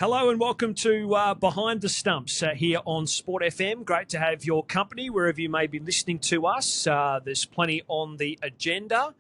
Hello and welcome to Behind the Stumps here on Sport FM. Great to have your company wherever you may be listening to us. There's plenty on the agenda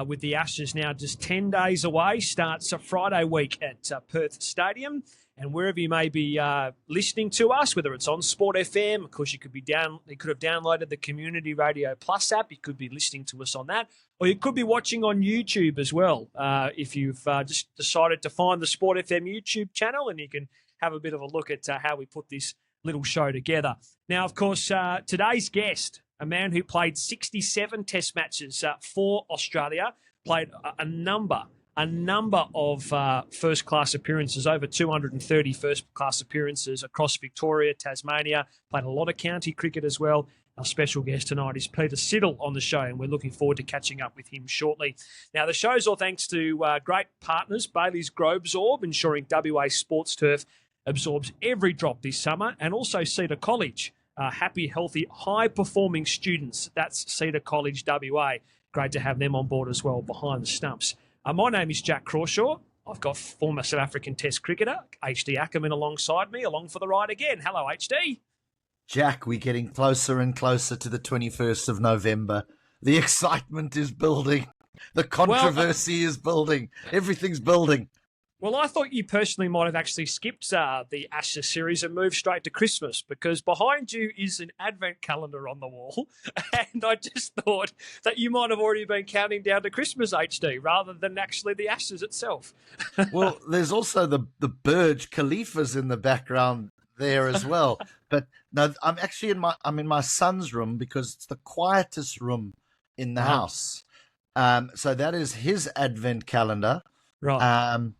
with the Ashes now just 10 days away. Starts Friday week at Perth Stadium. And wherever you may be listening to us, whether it's on Sport FM, of course you could have downloaded the Community Radio Plus app. You could be listening to us on that, or you could be watching on YouTube as well. If you've just decided to find the Sport FM YouTube channel, and you can have a bit of a look at how we put this little show together. Now, of course, today's guest, a man who played 67 Test matches for Australia, played a number of first-class appearances, over 230 first-class appearances across Victoria, Tasmania, played a lot of county cricket as well. Our special guest tonight is Peter Siddle on the show, and we're looking forward to catching up with him shortly. Now, the show's all thanks to great partners, Bailey's Grovesorb, ensuring WA Sports Turf absorbs every drop this summer, and also Cedar College, happy, healthy, high-performing students. That's Cedar College WA. Great to have them on board as well, Behind the Stumps. My name is Jack Crawshaw. I've got former South African Test cricketer, HD Ackerman, alongside me, along for the ride again. Hello, HD. Jack, we're getting closer and closer to the 21st of November. The excitement is building. The controversy is building. Everything's building. Well, I thought you personally might have actually skipped the Ashes series and moved straight to Christmas, because behind you is an advent calendar on the wall, and I just thought that you might have already been counting down to Christmas, HD, rather than actually the Ashes itself. Well, there's also the Burj Khalifa's in the background there as well. But no, I'm actually in my son's room, because it's the quietest room in the house. So that is his advent calendar. Right.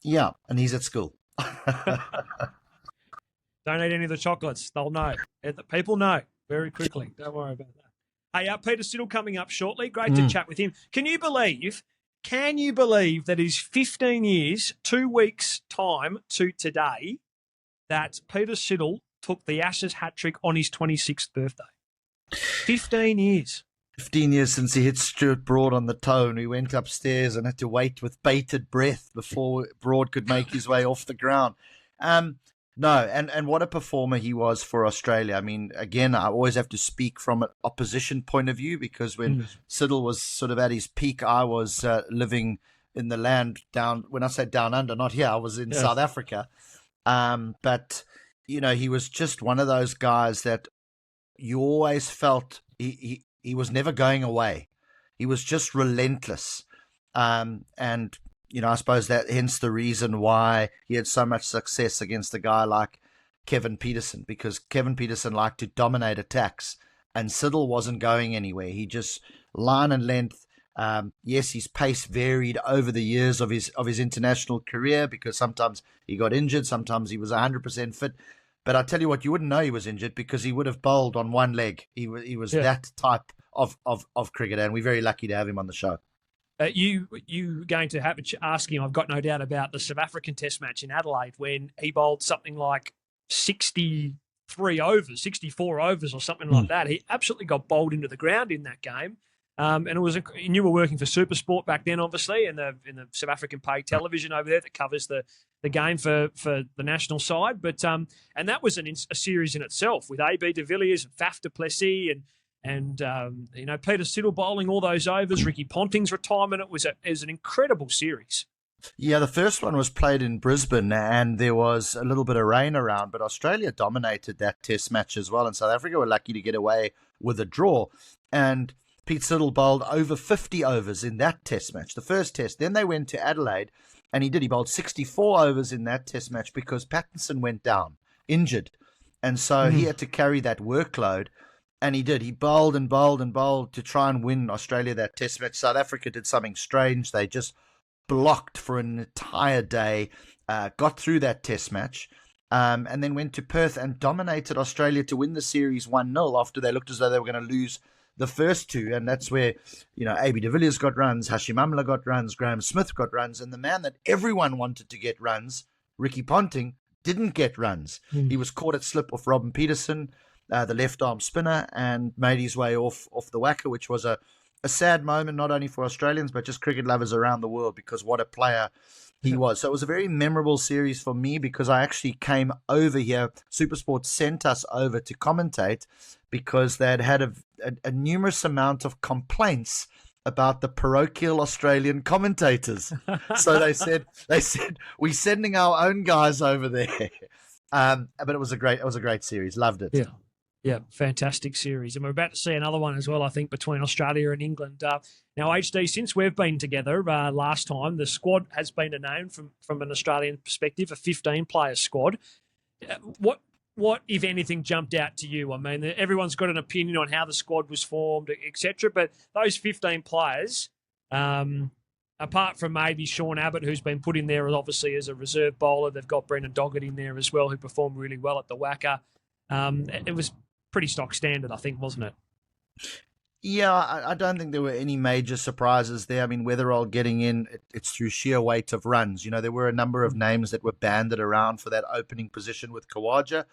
Yeah, and he's at school. Don't eat any of the chocolates. They'll know. People know very quickly. Don't worry about that. Hey, Peter Siddle coming up shortly. Great to chat with him. Can you believe that is 15 years, 2 weeks' time to today, that Peter Siddle took the Ashes hat-trick on his 26th birthday? 15 years. 15 years since he hit Stuart Broad on the toe, and we went upstairs and had to wait with bated breath before Broad could make his way off the ground. No, and what a performer he was for Australia. I mean, again, I always have to speak from an opposition point of view, because when Siddle was sort of at his peak, I was living in the land down, when I say down under, not here, I was in South Africa. But, you know, he was just one of those guys that you always felt he was never going away. He was just relentless. And, you know, I suppose that hence the reason why he had so much success against a guy like Kevin Peterson, because Kevin Peterson liked to dominate attacks and Siddle wasn't going anywhere. He just line and length. Yes, his pace varied over the years of his international career, because sometimes he got injured, sometimes he was 100% fit. But I tell you what, you wouldn't know he was injured, because he would have bowled on one leg. He was that type of cricketer, and we're very lucky to have him on the show. You going to have to ask him, I've got no doubt, about the South African Test match in Adelaide when he bowled something like 63 overs, 64 overs or something like that. He absolutely got bowled into the ground in that game. And it was, and you were working for Supersport back then, obviously, in the South African pay television over there that covers the game for the national side. But and that was a series in itself, with AB de Villiers and Faf du Plessis and you know, Peter Siddle bowling all those overs, Ricky Ponting's retirement. It was an incredible series. Yeah, the first one was played in Brisbane, and there was a little bit of rain around, but Australia dominated that Test match as well, and South Africa were lucky to get away with a draw. And Pete Siddle bowled over 50 overs in that Test match, the first Test. Then they went to Adelaide, and he bowled 64 overs in that Test match, because Pattinson went down, injured. And so he had to carry that workload, and he did. He bowled and bowled and bowled to try and win Australia that Test match. South Africa did something strange. They just blocked for an entire day, got through that Test match, and then went to Perth and dominated Australia to win the series 1-0 after they looked as though they were going to lose the first two. And that's where, you know, AB de Villiers got runs, Hashim Amla got runs, Graham Smith got runs, and the man that everyone wanted to get runs, Ricky Ponting, didn't get runs. He was caught at slip off Robin Peterson, the left-arm spinner, and made his way off the whacker, which was a sad moment, not only for Australians, but just cricket lovers around the world, because what a player He was. So it was a very memorable series for me because I actually came over here. Supersport sent us over to commentate because they had a numerous amount of complaints about the parochial Australian commentators. So they said we're sending our own guys over there. But it was a great series. Loved it. Yeah. Yeah, fantastic series. And we're about to see another one as well, I think, between Australia and England. Now, HD, since we've been together last time, the squad has been known from an Australian perspective, a 15-player squad. What, if anything, jumped out to you? I mean, everyone's got an opinion on how the squad was formed, etc. But those 15 players, apart from maybe Sean Abbott, who's been put in there obviously as a reserve bowler, they've got Brendan Doggett in there as well, who performed really well at the Wacker. It was pretty stock standard, I think, wasn't it? Yeah, I don't think there were any major surprises there. I mean, Weatherall getting in, it's through sheer weight of runs. You know, there were a number of names that were banded around for that opening position with Khawaja,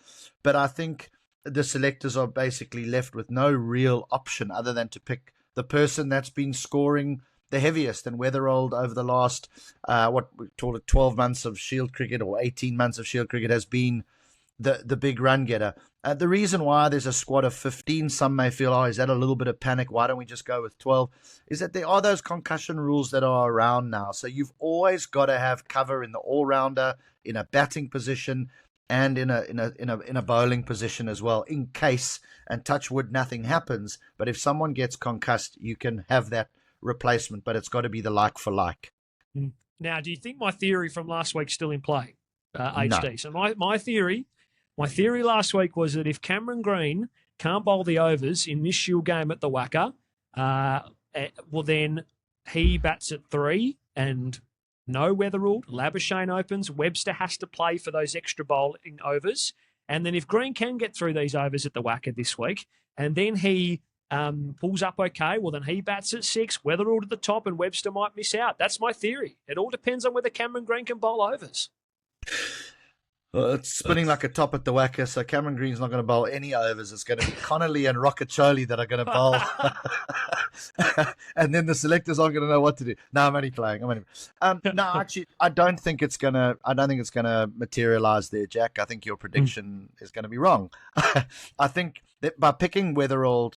but I think the selectors are basically left with no real option other than to pick the person that's been scoring the heaviest. And Weatherall over the last, 12 months of Shield cricket or 18 months of Shield cricket has been the big run getter. The reason why there's a squad of 15, some may feel, is that a little bit of panic? Why don't we just go with 12? Is that there are those concussion rules that are around now. So you've always got to have cover in the all-rounder, in a batting position, and in a bowling position as well, in case, and touch wood, nothing happens. But if someone gets concussed, you can have that replacement, but it's got to be the like for like. Now, do you think my theory from last week's still in play, HD? No. So my theory last week was that if Cameron Green can't bowl the overs in this Shield game at the Wacker, well, then he bats at 3 and no Weatherall. Labuschagne opens. Webster has to play for those extra bowling overs. And then if Green can get through these overs at the Wacker this week, and then he pulls up okay, well, then he bats at 6, Weatherall at the top, and Webster might miss out. That's my theory. It all depends on whether Cameron Green can bowl overs. Well, it's spinning like a top at the Wacker, so Cameron Green's not going to bowl any overs. It's going to be Connolly and Rockacholi that are going to bowl. And then the selectors aren't going to know what to do. No, I'm only playing. No, actually, I don't think it's going to materialize there, Jack. I think your prediction is going to be wrong. I think that by picking Weatherall,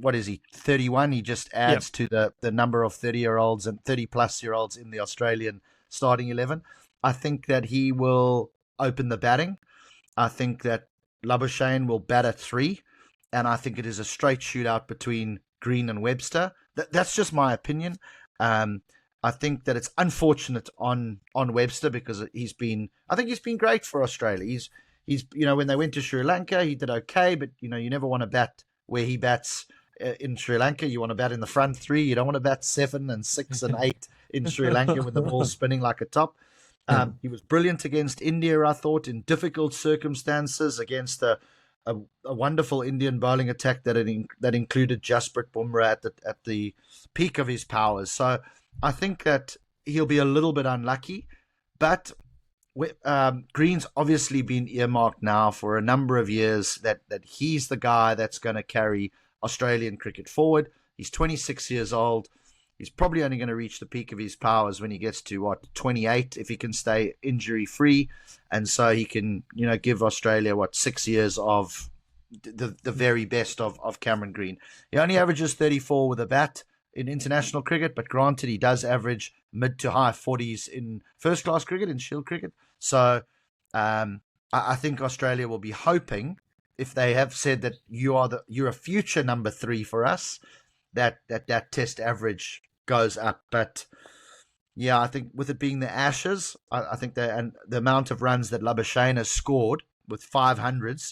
what is he, 31? He just adds to the number of 30-year-olds and 30-plus-year-olds in the Australian starting 11. I think that he will open the batting. I think that Labuschagne will bat at 3, and I think it is a straight shootout between Green and Webster. That's just my opinion. I think that it's unfortunate on Webster because he's been great for Australia. He's when they went to Sri Lanka, he did okay, but you never want to bat where he bats in Sri Lanka. You want to bat in the front 3. You don't want to bat 7 and 6 and 8 in Sri Lanka with the ball spinning like a top. He was brilliant against India, I thought, in difficult circumstances against a wonderful Indian bowling attack that included Jasprit Bumrah at the peak of his powers. So I think that he'll be a little bit unlucky, but Green's obviously been earmarked now for a number of years that he's the guy that's going to carry Australian cricket forward. He's 26 years old. He's probably only going to reach the peak of his powers when he gets to 28, if he can stay injury free, and so he can give Australia 6 years of the very best of Cameron Green. He only averages 34 with a bat in international cricket, but granted, he does average mid to high 40s in first class cricket, in Shield cricket. So I think Australia will be hoping, if they have said that you're a future number 3 for us, that test average goes up. But yeah, I think with it being the Ashes, I think and the amount of runs that Labuschagne has scored with 500s,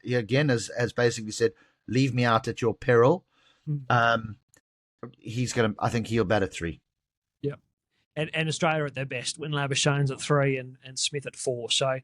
he again has basically said, leave me out at your peril. I think he'll bat at 3. Yeah. And Australia at their best when Labuschagne's at 3 and Smith at 4. So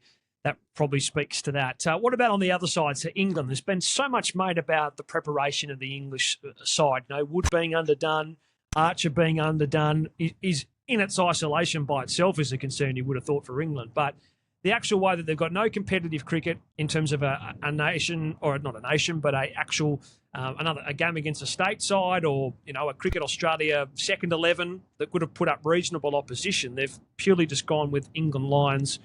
that probably speaks to that. What about on the other side? So England, there's been so much made about the preparation of the English side. Wood being underdone, Archer being underdone is in its isolation by itself is a concern you would have thought for England. But the actual way that they've got no competitive cricket in terms of a nation, or not a nation, but a actual a game against a state side, or a Cricket Australia second 11 that would have put up reasonable opposition. They've purely just gone with England Lions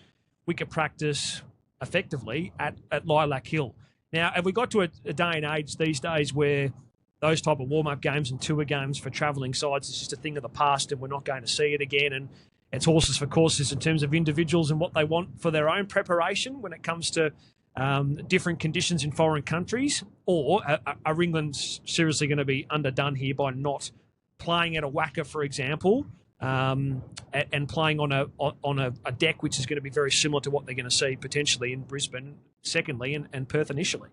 wicket practice effectively at Lilac Hill. Now, have we got to a day and age these days where those type of warm-up games and tour games for travelling sides is just a thing of the past and we're not going to see it again, and it's horses for courses in terms of individuals and what they want for their own preparation when it comes to different conditions in foreign countries? Or are England seriously going to be underdone here by not playing at a whacker, for example, and playing on a deck which is going to be very similar to what they're going to see potentially in Brisbane, secondly, and Perth initially?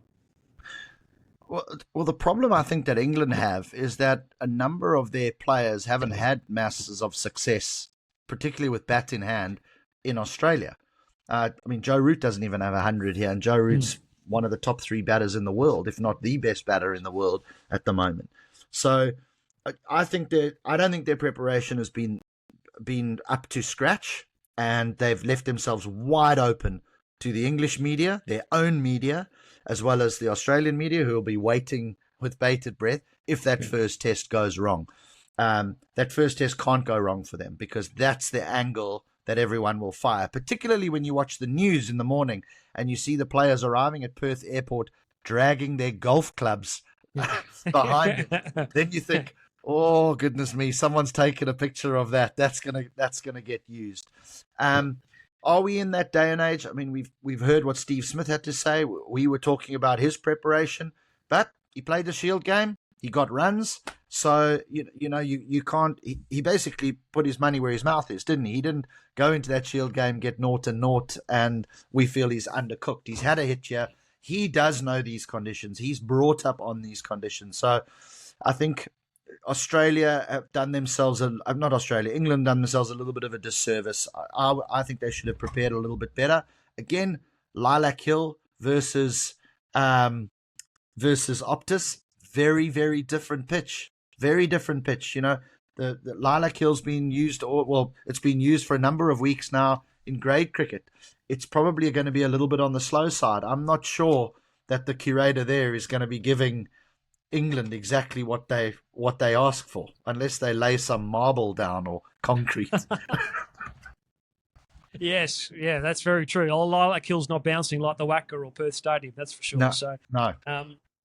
Well, the problem I think that England have is that a number of their players haven't had masses of success, particularly with bat in hand, in Australia. Joe Root doesn't even have 100 here, and Joe Root's one of the top 3 batters in the world, if not the best batter in the world at the moment. So I don't think their preparation has been up to scratch, and they've left themselves wide open to the English media, their own media, as well as the Australian media, who will be waiting with bated breath if that first test goes wrong. That first test can't go wrong for them, because that's the angle that everyone will fire, particularly when you watch the news in the morning and you see the players arriving at Perth Airport dragging their golf clubs behind them. Then you think, oh, goodness me, someone's taken a picture of that. That's gonna get used. Are we in that day and age? I mean, we've heard what Steve Smith had to say. We were talking about his preparation, but he played the Shield game. He got runs. So, you can't... He basically put his money where his mouth is, didn't he? He didn't go into that Shield game, get 0-0, and we feel he's undercooked. He's had a hit here. He does know these conditions. He's brought up on these conditions. So I think Australia have done themselves... not Australia, England done themselves a little bit of a disservice. I think they should have prepared a little bit better. Again, Lilac Hill versus Optus. Very, very different pitch. Very different pitch. The Lilac Hill's been used, it's been used for a number of weeks now in grade cricket. It's probably going to be a little bit on the slow side. I'm not sure that the curator there is going to be giving England exactly what they ask for, unless they lay some marble down or concrete. Yes, yeah, that's very true. Lilac Hill's not bouncing like the Wacker or Perth Stadium, that's for sure. No.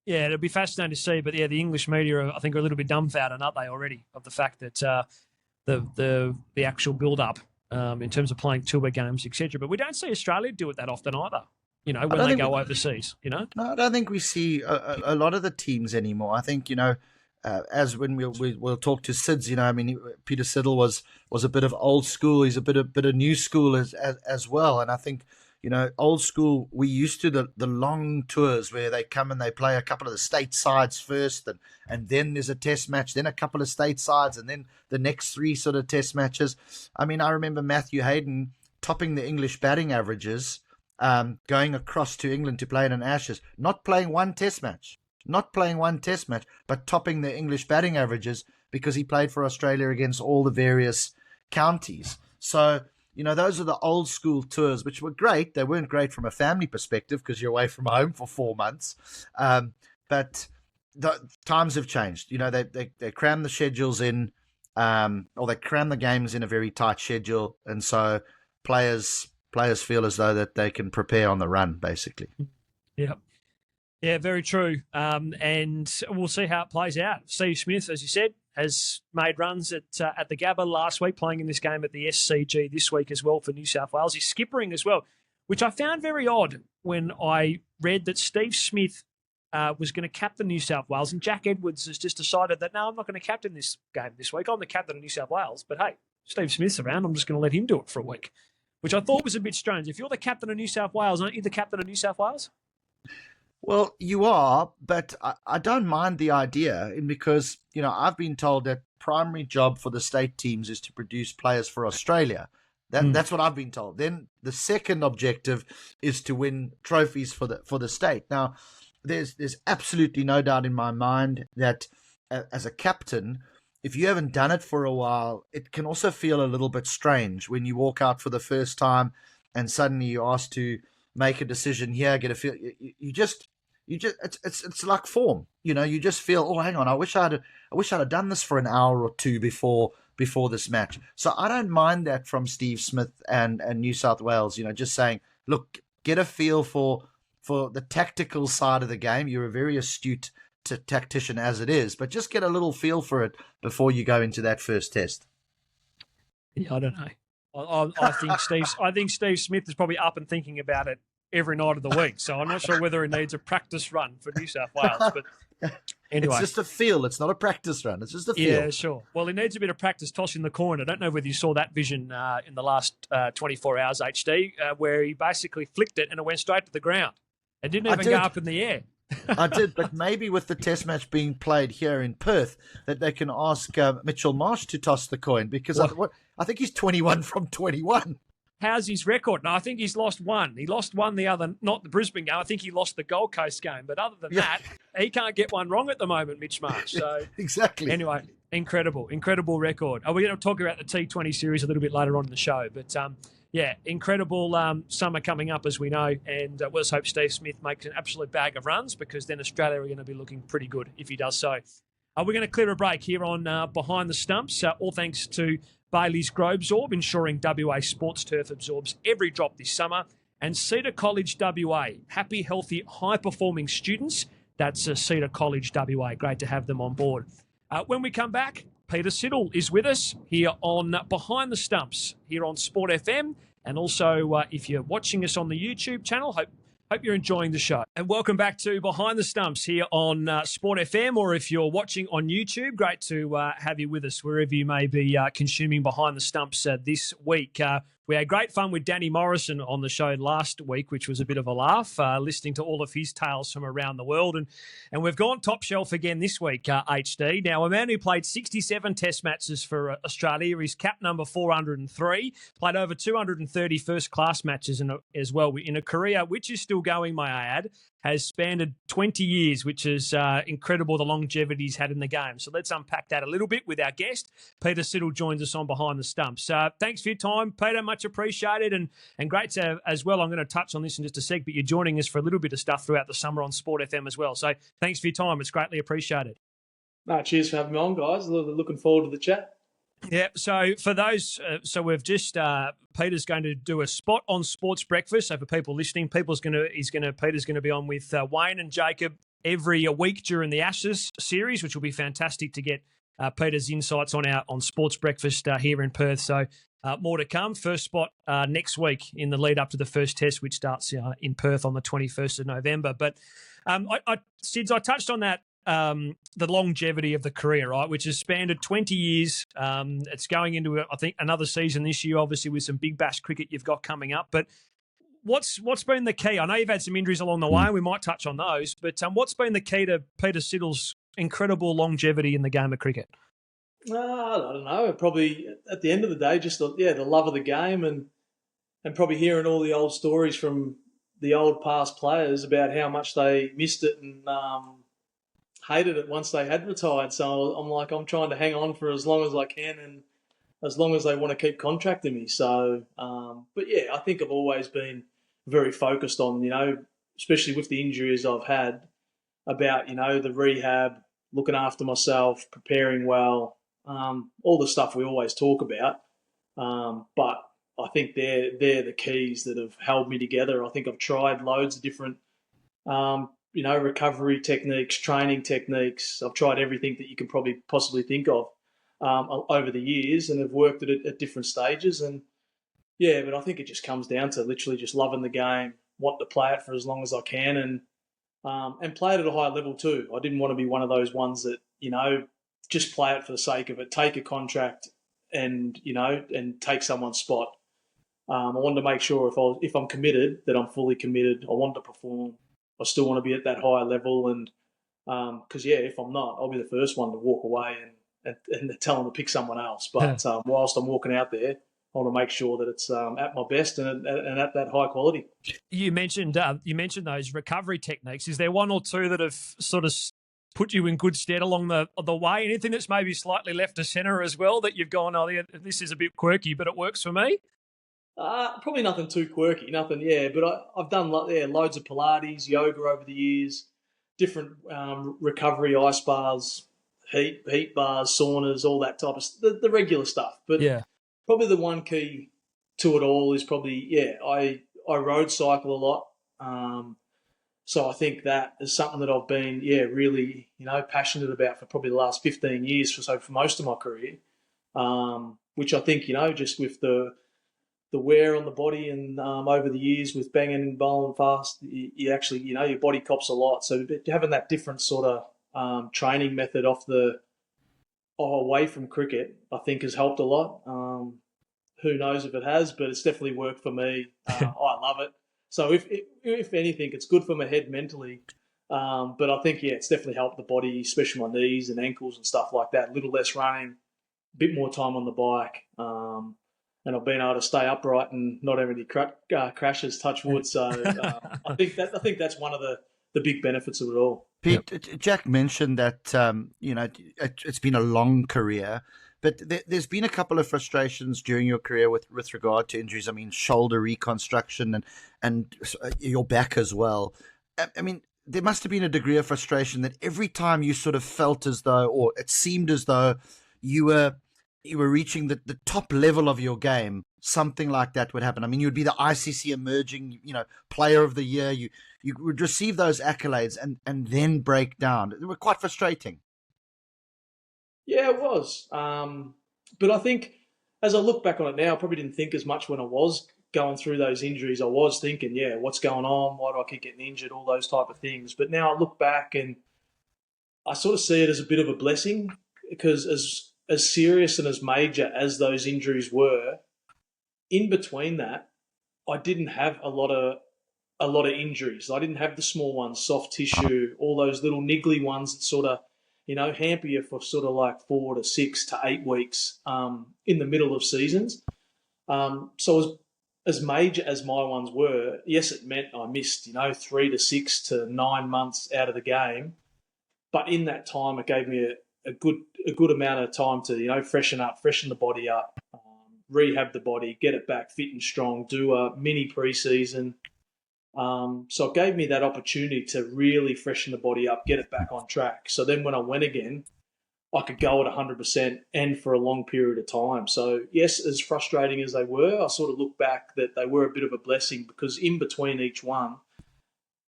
Yeah, it'll be fascinating to see. But yeah, the English media, I think, are a little bit dumbfounded, aren't they, already, of the fact that the actual build-up in terms of playing tour games, etc. But we don't see Australia do it that often either. When they go overseas. No, I don't think we see a lot of the teams anymore. I think as when we'll talk to Sids, Peter Siddle was a bit of old school. He's a bit of new school as well. And I think, old school, we used to the long tours where they come and they play a couple of the state sides first, and then there's a test match, then a couple of state sides, and then the next 3 sort of test matches. I remember Matthew Hayden topping the English batting averages, going across to England to play in an Ashes, not playing one test match, but topping the English batting averages because he played for Australia against all the various counties. So, those are the old school tours, which were great. They weren't great from a family perspective because you're away from home for 4 months. But the times have changed. They cram the schedules in, or they cram the games in a very tight schedule. And so players feel as though that they can prepare on the run, basically. Yep. Yeah, very true. And we'll see how it plays out. Steve Smith, as you said, has made runs at the Gabba last week, playing in this game at the SCG this week as well for New South Wales. He's skippering as well, which I found very odd when I read that Steve Smith was going to captain New South Wales, and Jack Edwards has just decided that, no, I'm not going to captain this game this week. I'm the captain of New South Wales. But hey, Steve Smith's around. I'm just going to let him do it for a week, which I thought was a bit strange. If you're the captain of New South Wales, aren't you the captain of New South Wales? Well, you are, but I don't mind the idea, because, I've been told that primary job for the state teams is to produce players for Australia. That's what I've been told. Then the second objective is to win trophies for the state. Now, there's absolutely no doubt in my mind that as a captain, if you haven't done it for a while, it can also feel a little bit strange when you walk out for the first time and suddenly you're asked to make a decision here, get a feel. You just it's like form. You just feel, oh, hang on, I wish I'd have done this for an hour or two before this match. So I don't mind that from Steve Smith and New South Wales. Just saying, look, get a feel for the tactical side of the game. You're a very astute tactician as it is, but just get a little feel for it before you go into that first test. Yeah, I don't know. I think Steve Smith is probably up and thinking about it every night of the week. So I'm not sure whether he needs a practice run for New South Wales. But anyway, it's just a feel. It's not a practice run. It's just a feel. Yeah, sure. Well, he needs a bit of practice tossing the coin. I don't know whether you saw that vision in the last 24 hours, HD, where he basically flicked it and it went straight to the ground. It didn't even go up in the air. I did, but maybe with the test match being played here in Perth, that they can ask Mitchell Marsh to toss the coin, because I think he's 21 from 21. How's his record? No, I think he's lost one. He lost one not the Brisbane game. I think he lost the Gold Coast game. But other than that, he can't get one wrong at the moment, Mitch Marsh. So exactly. Anyway, incredible record. We're going to talk about the T20 series a little bit later on in the show. But incredible summer coming up, as we know. And let's hope Steve Smith makes an absolute bag of runs, because then Australia are going to be looking pretty good if he does so. We're going to clear a break here on Behind the Stumps, all thanks to Bailey's Grobsorb, ensuring WA Sports Turf absorbs every drop this summer. And Cedar College WA, happy, healthy, high-performing students. That's Cedar College WA. Great to have them on board. When we come back, Peter Siddle is with us here on Behind the Stumps, here on Sport FM. And also, if you're watching us on the YouTube channel, hope you're enjoying the show. And welcome back to Behind the Stumps here on Sport FM, or if you're watching on YouTube, great to have you with us wherever you may be consuming Behind the Stumps this week. We had great fun with Danny Morrison on the show last week, which was a bit of a laugh, listening to all of his tales from around the world. And we've gone top shelf again this week, HD. Now, a man who played 67 test matches for Australia, he's cap number 403, played over 230 first-class matches as well in a career which is still going, may I add, has spanned 20 years, which is incredible, the longevity he's had in the game. So let's unpack that a little bit with our guest. Peter Siddle joins us on Behind the Stumps. Thanks for your time, Peter. Much appreciated, and great to have as well. I'm going to touch on this in just a sec, but you're joining us for a little bit of stuff throughout the summer on Sport FM as well. So thanks for your time. It's greatly appreciated. No, cheers for having me on, guys. Looking forward to the chat. Yeah, so for those, we've just Peter's going to do a spot on Sports Breakfast. So for people listening, Peter's going to be on with Wayne and Jacob every week during the Ashes series, which will be fantastic to get Peter's insights on Sports Breakfast here in Perth. So more to come. First spot next week in the lead up to the first test, which starts in Perth on the 21st of November. But Sids, I touched on that. The longevity of the career, right, which has spanned 20 years. It's going into, I think, another season this year, obviously, with some big bash cricket you've got coming up. But what's been the key? I know you've had some injuries along the way, and we might touch on those, but what's been the key to Peter Siddle's incredible longevity in the game of cricket? I don't know. Probably at the end of the day, just the love of the game, and probably hearing all the old stories from the old past players about how much they missed it and hated it once they had retired. So I'm trying to hang on for as long as I can, and as long as they want to keep contracting me. So, but yeah, I think I've always been very focused on, especially with the injuries I've had, about, the rehab, looking after myself, preparing well, all the stuff we always talk about. But I think they're the keys that have held me together. I think I've tried loads of different, recovery techniques, training techniques. I've tried everything that you can probably possibly think of over the years, and have worked at it at different stages. And yeah, but I think it just comes down to literally just loving the game, wanting to play it for as long as I can, and play it at a high level too. I didn't want to be one of those ones that, just play it for the sake of it, take a contract and take someone's spot. I wanted to make sure if I'm committed, that I'm fully committed. I want to perform. I still want to be at that higher level, and because if I'm not, I'll be the first one to walk away and tell them to pick someone else. But whilst I'm walking out there, I want to make sure that it's at my best and at that high quality. You mentioned those recovery techniques. Is there one or two that have sort of put you in good stead along the way? Anything that's maybe slightly left to centre as well that you've gone, oh, yeah, this is a bit quirky, but it works for me? Probably nothing too quirky, nothing. Yeah, but I've done loads of Pilates, yoga over the years, different recovery ice bars, heat bars, saunas, all that type of the regular stuff. But Yeah. probably the one key to it all is probably I road cycle a lot. So I think that is something that I've been really passionate about for probably the last 15 years for most of my career. Which I think just with the wear on the body and over the years with banging and bowling fast, you actually your body cops a lot. So having that different sort of training method away from cricket, I think has helped a lot. Who knows if it has, but it's definitely worked for me. I love it. So if anything, it's good for my head mentally. But I think it's definitely helped the body, especially my knees and ankles and stuff like that. A little less running, a bit more time on the bike, and I've been able to stay upright and not have any crashes. Touch wood. So I think that's one of the big benefits of it all. Pete, Jack mentioned that it's been a long career, but there's been a couple of frustrations during your career with regard to injuries. I mean, shoulder reconstruction and your back as well. I mean, there must have been a degree of frustration that every time you sort of felt as though, or it seemed as though you were reaching the top level of your game, something like that would happen. I mean, you'd be the ICC emerging, player of the year. You would receive those accolades and then break down. It was quite frustrating. Yeah, it was. But I think as I look back on it now, I probably didn't think as much when I was going through those injuries. I was thinking, what's going on? Why do I keep getting injured? All those type of things. But now I look back and I sort of see it as a bit of a blessing, because as serious and as major as those injuries were, in between that, I didn't have a lot of injuries. I didn't have the small ones, soft tissue, all those little niggly ones that sort of, hamper you for sort of like 4 to 6 to 8 weeks in the middle of seasons. So as major as my ones were, yes, it meant I missed, 3 to 6 to 9 months out of the game. But in that time, it gave me a good amount of time to, freshen the body up, rehab the body, get it back fit and strong, do a mini preseason. So it gave me that opportunity to really freshen the body up, get it back on track. So then when I went again, I could go at 100% and for a long period of time. So yes, as frustrating as they were, I sort of look back that they were a bit of a blessing, because in between each one,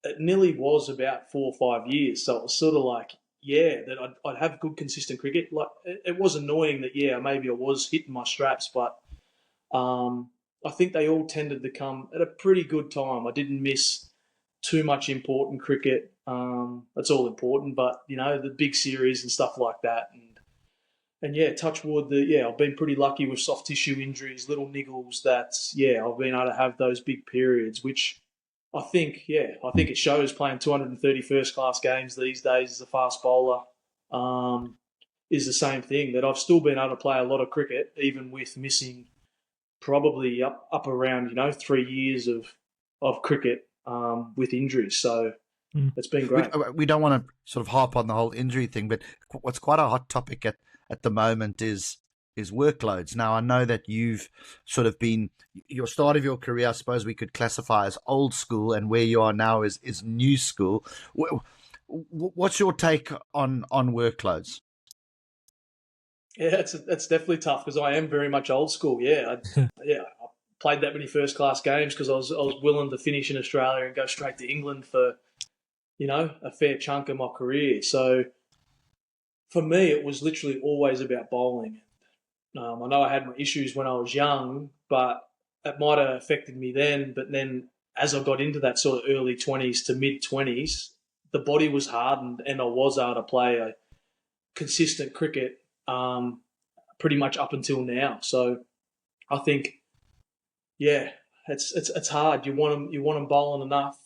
it nearly was about 4 or 5 years. So it was sort of like, that I'd have good, consistent cricket. Like, it was annoying that, maybe I was hitting my straps, but I think they all tended to come at a pretty good time. I didn't miss too much important cricket. That's all important, but the big series and stuff like that. And touch wood. I've been pretty lucky with soft tissue injuries, little niggles. I've been able to have those big periods, which I think it shows playing 230 first class games these days as a fast bowler. Is the same thing, that I've still been able to play a lot of cricket, even with missing probably up around 3 years of cricket with injuries. So it's been great. We don't want to sort of harp on the whole injury thing, but what's quite a hot topic at the moment is workloads. Now, I know that you've sort of been, your start of your career, I suppose we could classify as old school, and where you are now is new school. What's your take on workloads? Yeah, it's definitely tough, because I am very much old school. I played that many first class games because I was willing to finish in Australia and go straight to England for a fair chunk of my career. So for me, it was literally always about bowling. I know I had my issues when I was young, but it might have affected me then. But then as I got into that sort of early 20s to mid 20s, the body was hardened and I was able to play a consistent cricket pretty much up until now. So I think, it's hard. You want them bowling enough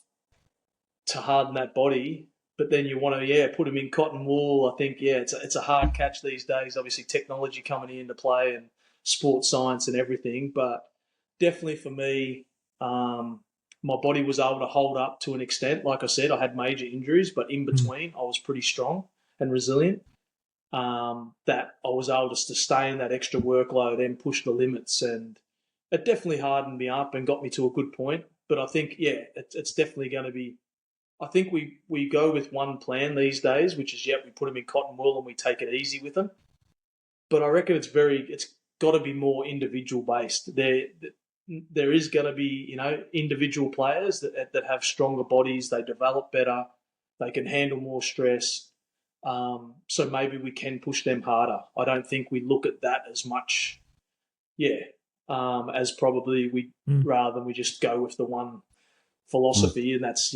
to harden that body, but then you want to put them in cotton wool. I think it's a hard catch these days. Obviously, technology coming into play and sports science and everything, but definitely for me, my body was able to hold up to an extent. Like I said, I had major injuries, but in between, I was pretty strong and resilient. That I was able to sustain that extra workload and push the limits, and it definitely hardened me up and got me to a good point. But I think, it's definitely going to be. I think we go with one plan these days, which is we put them in cotton wool and we take it easy with them. But I reckon it's got to be more individual based. There is going to be individual players that have stronger bodies, they develop better, they can handle more stress. So maybe we can push them harder. I don't think we look at that as much, as probably rather than we just go with the one philosophy, and that's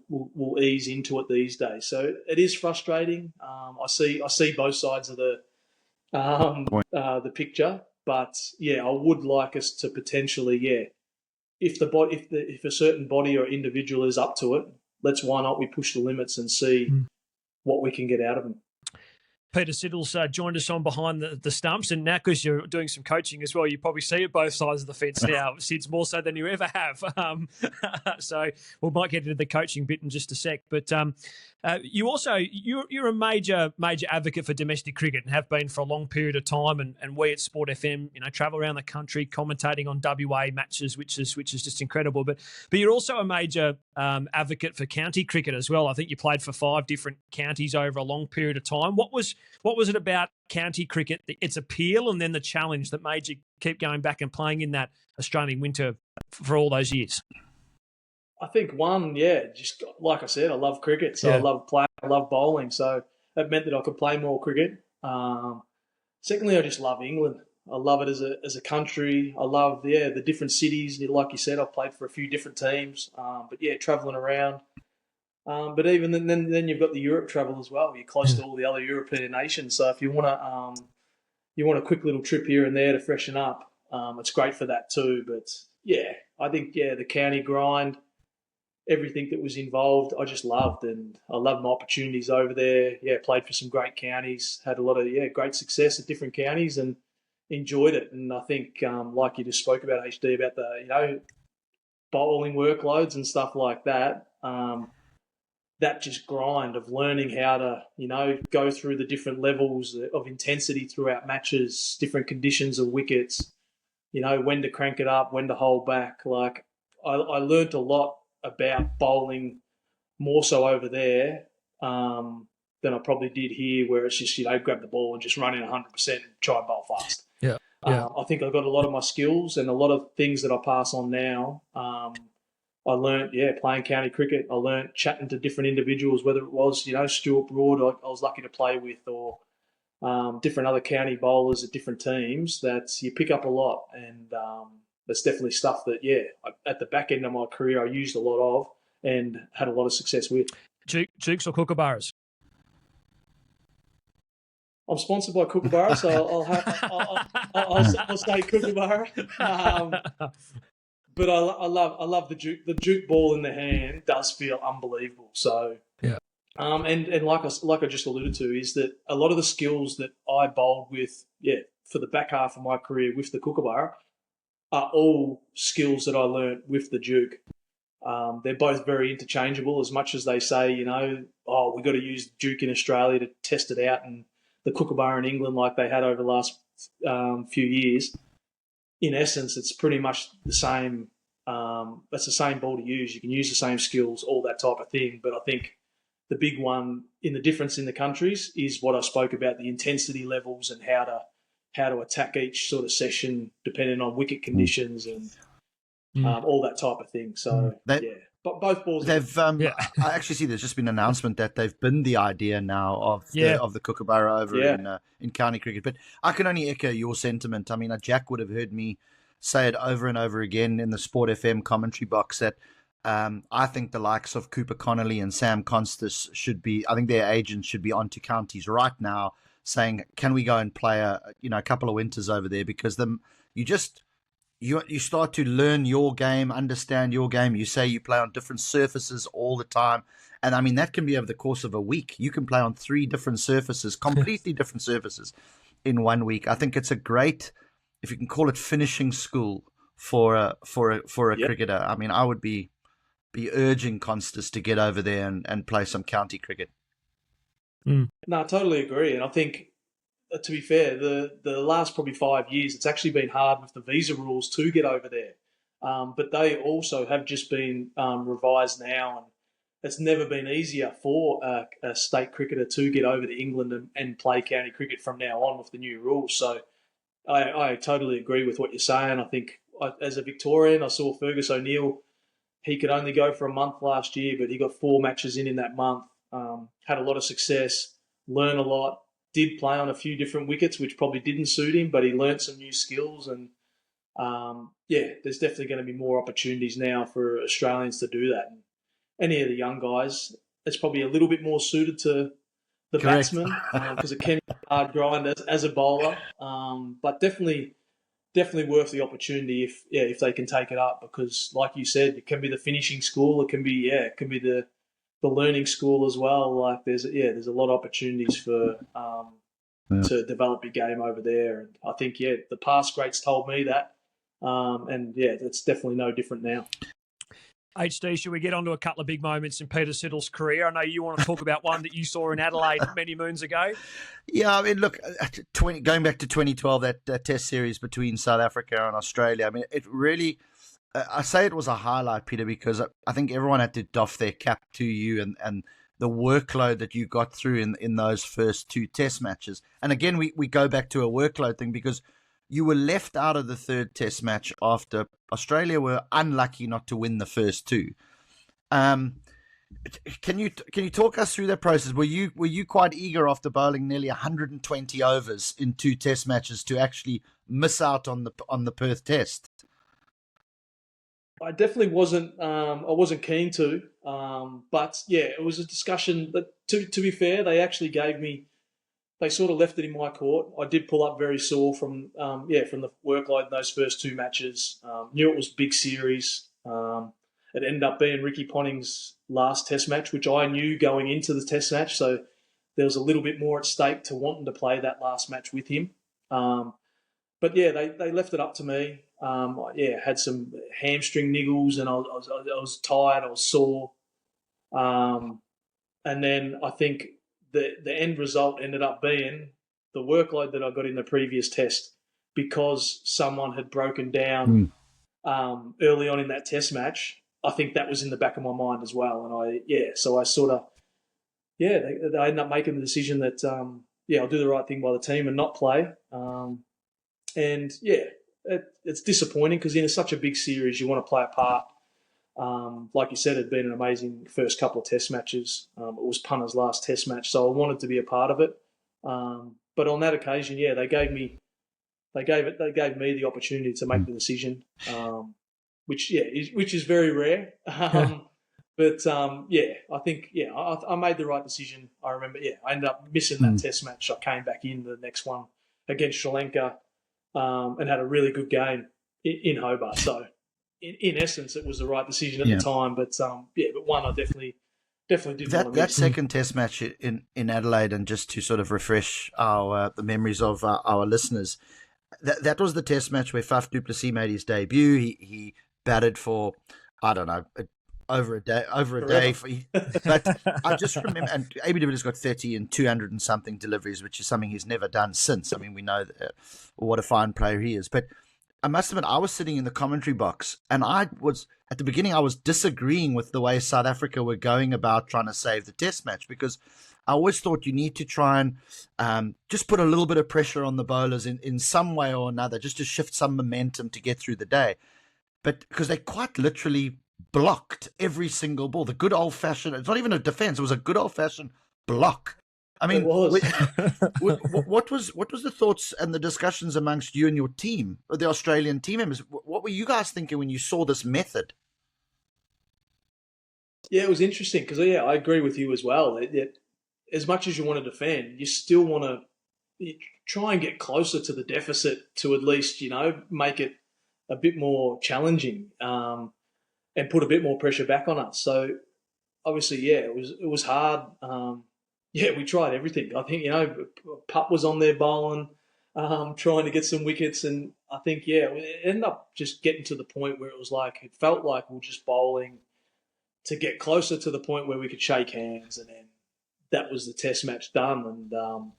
we'll ease into it these days. So it is frustrating. I see both sides of the picture, but I would like us to potentially if a certain body or individual is up to it, why not we push the limits and see what we can get out of them. Peter Siddle's joined us on Behind the Stumps, and now because you're doing some coaching as well, you probably see it both sides of the fence now, Sids, more so than you ever have. So we might get into the coaching bit in just a sec. But you're a major advocate for domestic cricket and have been for a long period of time. And we at Sport FM, travel around the country commentating on WA matches, which is just incredible. But you're also a major advocate for county cricket as well. I think you played for 5 different counties over a long period of time. What was it about county cricket, its appeal, and then the challenge that made you keep going back and playing in that Australian winter for all those years? I think just like I said, I love cricket, so I love playing, I love bowling, so it meant that I could play more cricket. Secondly, I just love England. I love it as a country. I love the different cities. Like you said, I've played for a few different teams, but travelling around. But even then you've got the Europe travel as well. You're close to all the other European nations. So if you want a quick little trip here and there to freshen up, it's great for that too. But I think the county grind, everything that was involved, I just loved, and I loved my opportunities over there. Played for some great counties, had a lot of great success at different counties, and enjoyed it. And I think like you just spoke about, HD, about the bowling workloads and stuff like that. That just grind of learning how to, go through the different levels of intensity throughout matches, different conditions of wickets, when to crank it up, when to hold back. Like I learnt a lot about bowling more so over there than I probably did here, where it's just, grab the ball and just run in 100% and try and bowl fast. Yeah. I think I've got a lot of my skills and a lot of things that I pass on now. I learnt, playing county cricket. I learnt chatting to different individuals, whether it was, Stuart Broad I was lucky to play with, or different other county bowlers at different teams, that you pick up a lot. And that's definitely stuff that, at the back end of my career, I used a lot of and had a lot of success with. Jukes or Kookaburras? I'm sponsored by Kookaburra, so I'll say Kookaburra. But I love the Duke. The Duke ball in the hand does feel unbelievable. So and like I just alluded to, is that a lot of the skills that I bowled with, for the back half of my career with the Kookaburra, are all skills that I learnt with the Duke. They're both very interchangeable. As much as they say, we've got to use Duke in Australia to test it out, and the Kookaburra in England, like they had over the last few years. In essence, it's pretty much the same. That's the same ball to use. You can use the same skills, all that type of thing. But I think the big one in the difference in the countries is what I spoke about, the intensity levels and how to attack each sort of session depending on wicket conditions and all that type of thing. So, but both balls. I actually see there's just been an announcement that they've binned the idea now of the Kookaburra over in county cricket. But I can only echo your sentiment. I mean, Jack would have heard me say it over and over again in the Sport FM commentary box that I think the likes of Cooper Connolly and Sam Constas I think their agents should be onto counties right now saying, can we go and play a couple of winters over there? Because you start to learn your game, understand your game. You say you play on different surfaces all the time. And I mean, that can be over the course of a week. You can play on 3 different surfaces, completely different surfaces in 1 week. I think it's a great, if you can call it, finishing school for a cricketer. I mean, I would be urging Constas to get over there and play some county cricket. No, I totally agree. And I think to be fair, the last probably 5 years, it's actually been hard with the visa rules to get over there. But they also have just been revised now, and it's never been easier for a state cricketer to get over to England and play county cricket from now on with the new rules. So I totally agree with what you're saying. I think as a Victorian, I saw Fergus O'Neill. He could only go for a month last year, but he got 4 matches in that month. Had a lot of success, learned a lot, did play on a few different wickets, which probably didn't suit him, but he learnt some new skills. And there's definitely going to be more opportunities now for Australians to do that. And any of the young guys, it's probably a little bit more suited to the Correct. batsman because it can be a hard grind as a bowler. But definitely worth the opportunity if they can take it up, because like you said, it can be the finishing school, it can be the learning school as well. Like there's a lot of opportunities for to develop your game over there. And I think the past greats told me that, and it's definitely no different now. HD, should we get on to a couple of big moments in Peter Siddle's career? I know you want to talk about one that you saw in Adelaide many moons ago. Yeah, I mean, look, going back to 2012, that Test series between South Africa and Australia, I mean, it really, I say it was a highlight, Peter, because I think everyone had to doff their cap to you and the workload that you got through in those first 2 Test matches. And again, we go back to a workload thing because you were left out of the 3rd Test match after Australia were unlucky not to win the first 2. Can you talk us through that process? Were you quite eager after bowling nearly 120 overs in 2 Test matches to actually miss out on the Perth Test? I definitely wasn't. I wasn't keen to, but it was a discussion. That to be fair, they actually gave me. They sort of left it in my court. I did pull up very sore from the workload in those first 2 matches. Knew it was a big series. It ended up being Ricky Ponting's last Test match, which I knew going into the Test match. So there was a little bit more at stake to wanting to play that last match with him. But they left it up to me. Had some hamstring niggles, and I was tired. I was sore. And then I think the end result ended up being the workload that I got in the previous Test, because someone had broken down early on in that Test match. I think that was in the back of my mind as well. And so I sort of, they ended up making the decision that, I'll do the right thing by the team and not play. It's disappointing because in such a big series, you want to play a part. Like you said, it had been an amazing first couple of Test matches. It was Punter's last Test match, so I wanted to be a part of it. But on that occasion, they gave me the opportunity to make the decision, which is very rare. But I think I made the right decision. I remember, I ended up missing that Test match. I came back in the next one against Sri Lanka and had a really good game in Hobart. So. In essence, it was the right decision at the time, but one I definitely did want to miss. That second Test match in Adelaide, and just to sort of refresh the memories of our listeners, that was the Test match where Faf du Plessis made his debut. He batted for, I don't know, over a day. But I just remember, and AB de Villiers got 30 and 200 and something deliveries, which is something he's never done since. I mean, we know what a fine player he is, but I must admit, I was sitting in the commentary box, and at the beginning, I was disagreeing with the way South Africa were going about trying to save the Test match, because I always thought you need to try and just put a little bit of pressure on the bowlers in some way or another, just to shift some momentum to get through the day. But because they quite literally blocked every single ball, the good old-fashioned, it's not even a defense, it was a good old-fashioned block. I mean, what was the thoughts and the discussions amongst you and your team, or the Australian team members? What were you guys thinking when you saw this method? Yeah, it was interesting because I agree with you as well. As much as you want to defend, you still want to try and get closer to the deficit to at least make it a bit more challenging and put a bit more pressure back on us. So obviously, it was hard. We tried everything. I think, Putt was on there bowling, trying to get some wickets. And I think, it ended up just getting to the point where it felt like we were just bowling to get closer to the point where we could shake hands. And then that was the Test match done. And,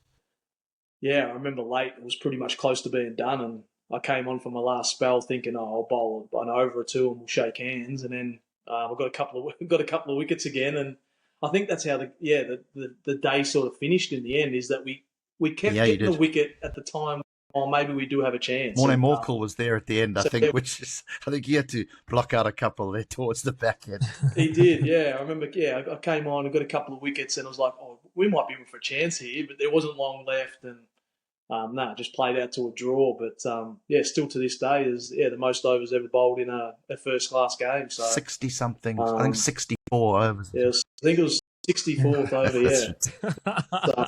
yeah, I remember late. It was pretty much close to being done, and I came on for my last spell thinking, oh, I'll bowl an over or two and we'll shake hands, and then I got a couple of wickets again, and I think that's how the day sort of finished in the end. Is that we kept getting the wicket at the time. Oh, maybe we do have a chance. Morne Morkel was there at the end, I think, which is, I think he had to block out a couple there towards the back end. He did, yeah. I remember, yeah, I came on and got a couple of wickets, and I was like, oh, we might be in for a chance here, but there wasn't long left, and just played out to a draw. But yeah, still to this day is the most overs ever bowled in a first class game. So 60 something, I think 64 overs. Yeah, I think it was 64th over, yeah. So,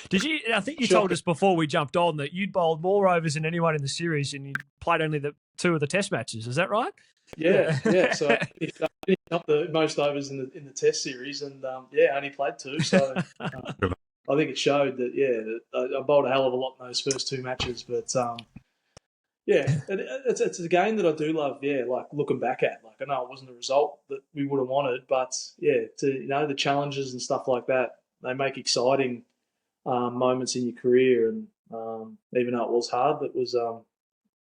did you? I think you told us before we jumped on that you'd bowled more overs than anyone in the series, and you played only the 2 of the Test matches. Is that right? Yeah. So I finished up the most overs in the Test series, and I only played 2. So I think it showed that I bowled a hell of a lot in those first 2 matches, but. Yeah, it's a game that I do love. Yeah, like looking back at, like I know it wasn't the result that we would have wanted, but yeah, the challenges and stuff like that, they make exciting moments in your career, and even though it was hard, it was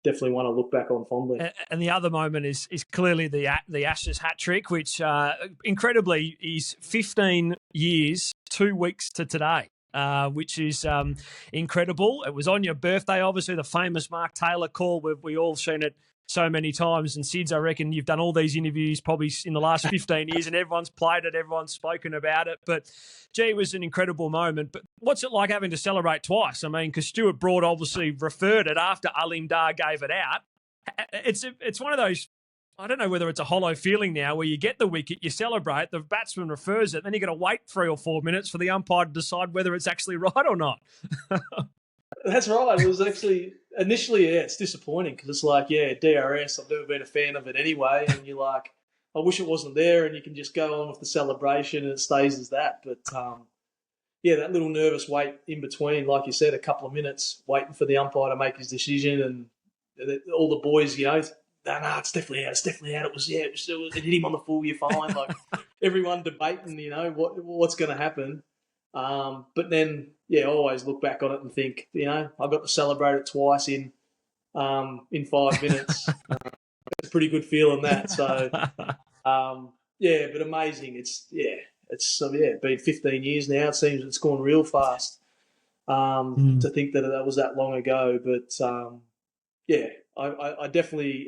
definitely one I look back on fondly. And the other moment is clearly the Ashes hat trick, which incredibly is 15 years, 2 weeks to today. Which is incredible. It was on your birthday, obviously, the famous Mark Taylor call. We all seen it so many times. And Sids, I reckon you've done all these interviews probably in the last 15 years, and everyone's played it, everyone's spoken about it. But, gee, it was an incredible moment. But what's it like having to celebrate twice? I mean, because Stuart Broad obviously referred it after Alim Dar gave it out. It's one of those, I don't know whether it's a hollow feeling now where you get the wicket, you celebrate, the batsman refers it, then you got to wait 3 or 4 minutes for the umpire to decide whether it's actually right or not. That's right. It was actually initially, it's disappointing because it's like, DRS. I've never been a fan of it anyway, and you're like, I wish it wasn't there, and you can just go on with the celebration and it stays as that. But that little nervous wait in between, like you said, a couple of minutes waiting for the umpire to make his decision, and all the boys, no, it's definitely out. It's definitely out. It hit him on the full. You're fine. Like everyone debating, what's going to happen. But then, I always look back on it and think, I got to celebrate it twice in 5 minutes. It's a pretty good feeling that. So, but amazing. It's been 15 years now. It seems it's gone real fast. To think that was that long ago, but I definitely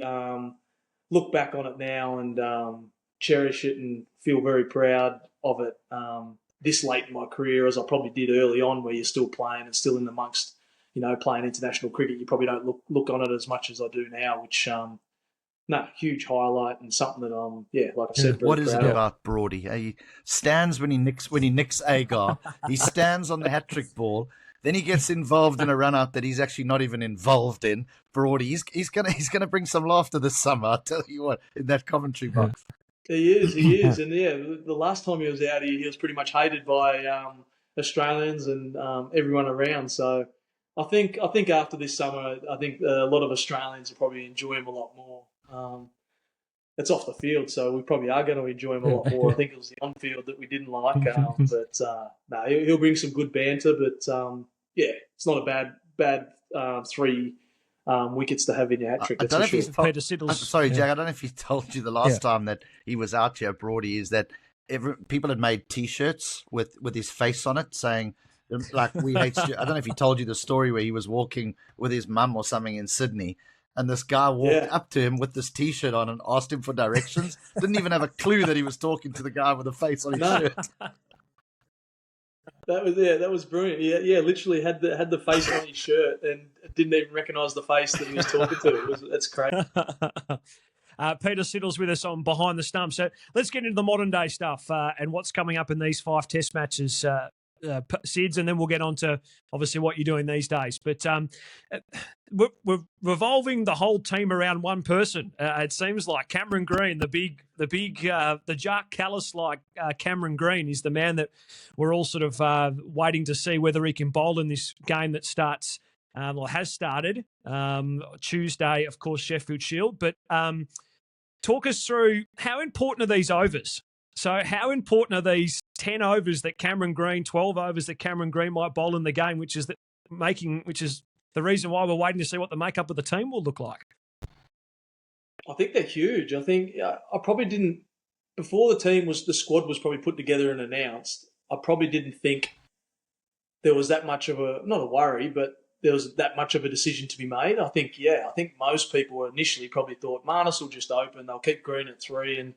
look back on it now and cherish it and feel very proud of it this late in my career, as I probably did early on, where you're still playing and still in amongst, playing international cricket. You probably don't look on it as much as I do now, which, huge highlight and something that like I said, what is it about Broady? He stands when he nicks Agar. He stands on the hat-trick ball. Then he gets involved in a run-out that he's actually not even involved in. Broady, he's gonna bring some laughter this summer. I'll tell you what, in that commentary box. He is, and the last time he was out, he was pretty much hated by Australians and everyone around. So I think after this summer, I think a lot of Australians will probably enjoy him a lot more. It's off the field, so we probably are going to enjoy him a lot more. I think it was the on-field that we didn't like, but he'll bring some good banter. But it's not a bad 3 wickets to have in your hat trick. Peter Siddle. Sorry, Jack. I don't know if he told you the last time that he was out here, Broady, is that people had made T-shirts with his face on it, saying like "We hate Stu." I don't know if he told you the story where he was walking with his mum or something in Sydney. And this guy walked up to him with this T-shirt on and asked him for directions. Didn't even have a clue that he was talking to the guy with the face on his shirt. That was brilliant. Yeah, literally had the face on his shirt and didn't even recognise the face that he was talking to. That's crazy. Peter Siddle's with us on Behind the Stumps. So let's get into the modern day stuff and what's coming up in these 5 Test matches. Sids, and then we'll get on to obviously what you're doing these days. But we're revolving the whole team around one person. It seems like Cameron Green, the Jack Callis-like Cameron Green is the man that we're all sort of waiting to see whether he can bowl in this game that starts or has started Tuesday, of course, Sheffield Shield. But talk us through how important are these overs? So how important are these 10 overs that Cameron Green, 12 overs that Cameron Green might bowl in the game, which is which is the reason why we're waiting to see what the makeup of the team will look like. I think they're huge. I think I probably didn't, before the squad was probably put together and announced, I probably didn't think there was that much of not a worry, but there was that much of a decision to be made. I think most people initially probably thought Marnus will just open, they'll keep Green at 3 and